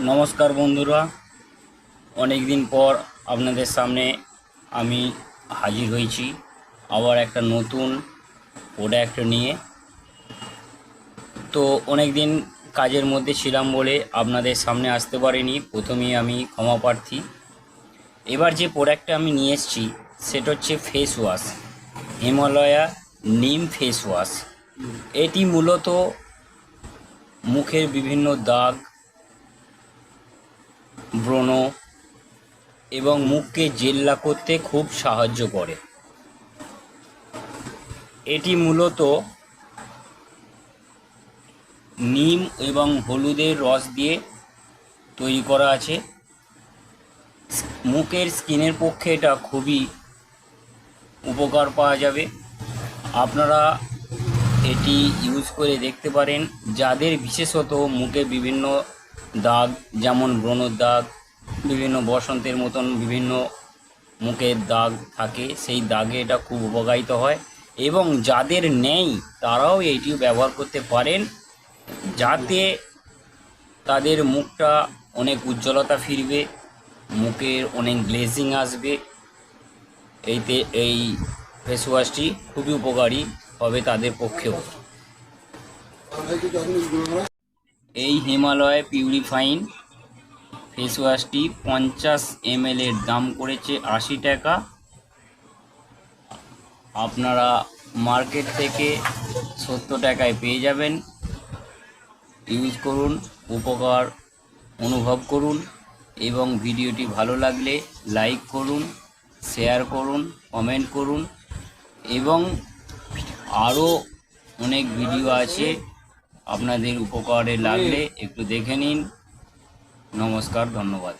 নমস্কার বন্ধুরা, অনেক দিন পর আপনাদের সামনে আমি হাজির হয়েছি আবার একটা নতুন প্রোডাক্ট নিয়ে। তো অনেক দিন কাজের মধ্যে ছিলাম বলে আপনাদের সামনে আসতে পারিনি, প্রথমেই আমি ক্ষমা প্রার্থী। এবার যে প্রোডাক্টটা আমি নিয়ে এসেছি সেটা হচ্ছে ফেস ওয়াশ, হিমালয়া নিম ফেস ওয়াশ। এটি মূলত মুখের বিভিন্ন দাগ, ব্রণ এবং মুখকে জেল্লা করতে খুব সাহায্য করে। এটি মূলত নিম এবং হলুদের রস দিয়ে তৈরি করা আছে। মুখের স্কিনের পক্ষে এটা খুবই উপকার পাওয়া যাবে। আপনারা এটি ইউজ করে দেখতে পারেন। যাদের বিশেষত মুখে বিভিন্ন দাগ, যেমন ব্রণর দাগ, বিভিন্ন বসন্তের মতন বিভিন্ন মুখের দাগ থাকে, সেই দাগে এটা খুব উপকারিত হয়। এবং যাদের নেই তারাও এইটি ব্যবহার করতে পারেন, যাতে তাদের মুখটা অনেক উজ্জ্বলতা ফিরবে, মুখের অনেক গ্লেজিং আসবে। এই ফেস ওয়াশটি খুবই উপকারী হবে তাদের পক্ষেও। এই হিমালয় পিউরিফাইং ফেস ওয়াশটি 50 ml এর দাম করেছে 80 টাকা। আপনারা মার্কেট থেকে 70 টাকায় পেয়ে যাবেন। ইউজ করুন, উপকার অনুভব করুন এবং ভিডিওটি ভালো লাগলে লাইক করুন, শেয়ার করুন, কমেন্ট করুন এবং আরও অনেক ভিডিও আছে, আপনাদের উপকারে লাগলে একটু দেখে নিন। নমস্কার, ধন্যবাদ।